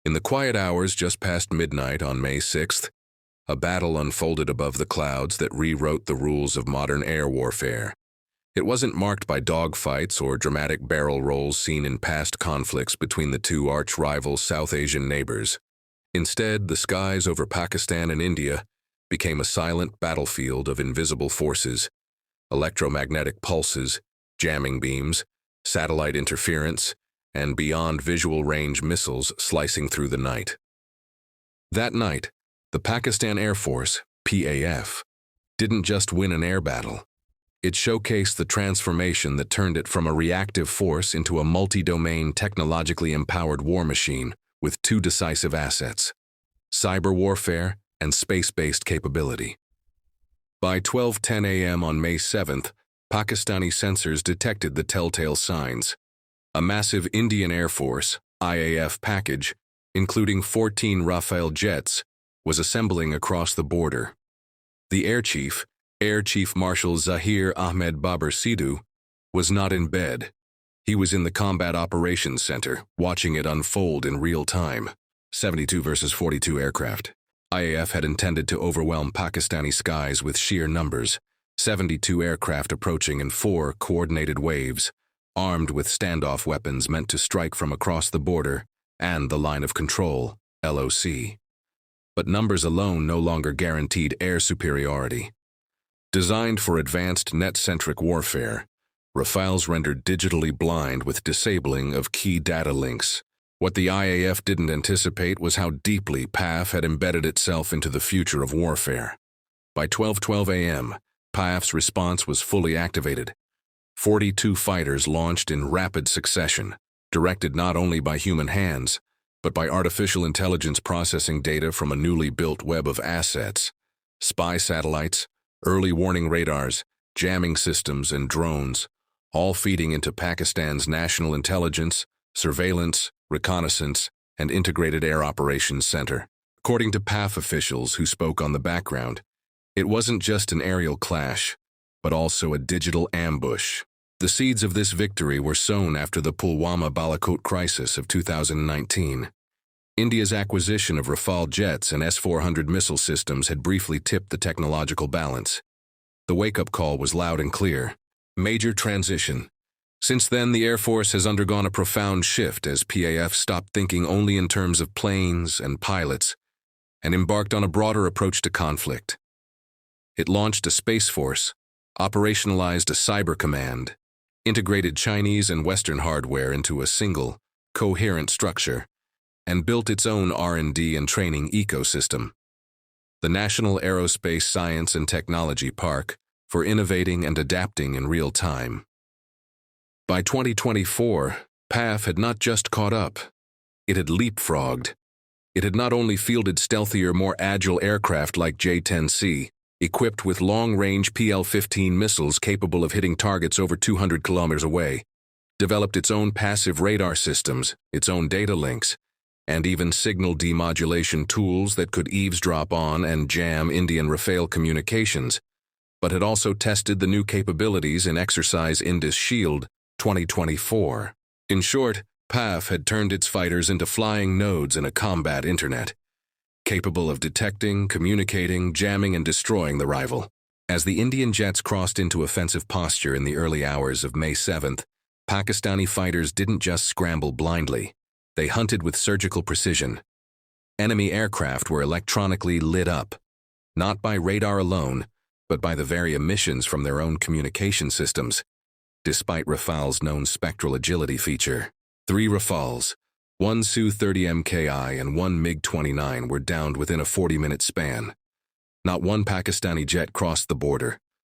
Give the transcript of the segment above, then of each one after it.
In the quiet hours just past midnight on May 6th, a battle unfolded above the clouds that rewrote the rules of modern air warfare. It wasn't marked by dogfights or dramatic barrel rolls seen in past conflicts between the two arch-rival South Asian neighbors. Instead, the skies over Pakistan and India became a silent battlefield of invisible forces, electromagnetic pulses, jamming beams, satellite interference, and beyond visual range missiles slicing through the night. That night, the Pakistan Air Force, PAF, didn't just win an air battle. It showcased the transformation that turned it from a reactive force into a multi-domain, technologically empowered war machine with two decisive assets: cyber warfare and space-based capability. By 12:10 a.m. on May 7th, Pakistani sensors detected the telltale signs. A massive Indian Air Force, IAF package, including 14 Rafale jets, was assembling across the border. The Air Chief Marshal Zahir Ahmed Babar Sidhu, was not in bed. He was in the Combat Operations Center, watching it unfold in real time. 72 versus 42 aircraft. IAF had intended to overwhelm Pakistani skies with sheer numbers, 72 aircraft approaching in 4 coordinated waves, armed with standoff weapons meant to strike from across the border and the line of control, LOC. But numbers alone no longer guaranteed air superiority. Designed for advanced net-centric warfare, Rafales rendered digitally blind with disabling of key data links. What the IAF didn't anticipate was how deeply PAF had embedded itself into the future of warfare. By 12:12 a.m., PAF's response was fully activated. 42 fighters launched in rapid succession, directed not only by human hands, but by artificial intelligence processing data from a newly built web of assets: spy satellites, early warning radars, jamming systems, and drones, all feeding into Pakistan's national intelligence, surveillance, reconnaissance, and integrated air operations center. According to PAF officials who spoke on the background, it wasn't just an aerial clash, but also a digital ambush. The seeds of this victory were sown after the Pulwama-Balakot crisis of 2019. India's acquisition of Rafale jets and S-400 missile systems had briefly tipped the technological balance. The wake-up call was loud and clear. Major transition. Since then, the Air Force has undergone a profound shift as PAF stopped thinking only in terms of planes and pilots and embarked on a broader approach to conflict. It launched a space force, operationalized a cyber command, integrated Chinese and Western hardware into a single, coherent structure, and built its own R&D and training ecosystem, the National Aerospace Science and Technology Park, for innovating and adapting in real time. By 2024, PAF had not just caught up, it had leapfrogged. It had not only fielded stealthier, more agile aircraft like J-10C, equipped with long-range PL-15 missiles capable of hitting targets over 200 kilometers away, developed its own passive radar systems, its own data links, and even signal demodulation tools that could eavesdrop on and jam Indian Rafale communications, but had also tested the new capabilities in Exercise Indus Shield 2024. In short, PAF had turned its fighters into flying nodes in a combat internet, capable of detecting, communicating, jamming, and destroying the rival. As the Indian jets crossed into offensive posture in the early hours of May 7th, Pakistani fighters didn't just scramble blindly. They hunted with surgical precision. Enemy aircraft were electronically lit up, not by radar alone, but by the very emissions from their own communication systems. Despite Rafale's known spectral agility feature, 3 Rafales, 1 Su-30 MKI and 1 MiG-29 were downed within a 40-minute span. Not one Pakistani jet crossed the border.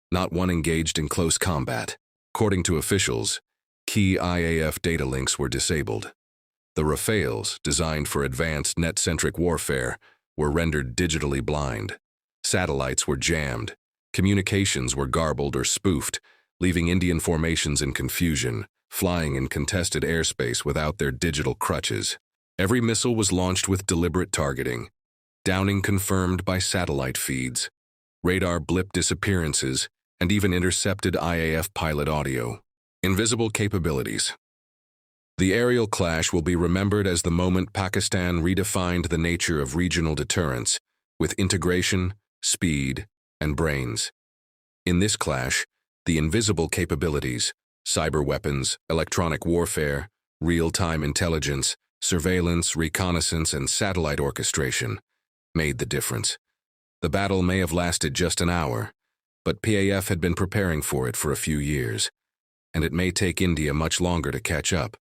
Not one engaged in close combat. According to officials, key IAF data links were disabled. The Rafales, designed for advanced net-centric warfare, were rendered digitally blind. Satellites were jammed. Communications were garbled or spoofed, leaving Indian formations in confusion, flying in contested airspace without their digital crutches. Every missile was launched with deliberate targeting, downing confirmed by satellite feeds, radar blip disappearances, and even intercepted IAF pilot audio. Invisible capabilities. The aerial clash will be remembered as the moment Pakistan redefined the nature of regional deterrence with integration, speed, and brains. In this clash, the invisible capabilities, cyber weapons, electronic warfare, real-time intelligence, surveillance, reconnaissance, and satellite orchestration made the difference. The battle may have lasted just an hour, but PAF had been preparing for it for a few years, and it may take India much longer to catch up.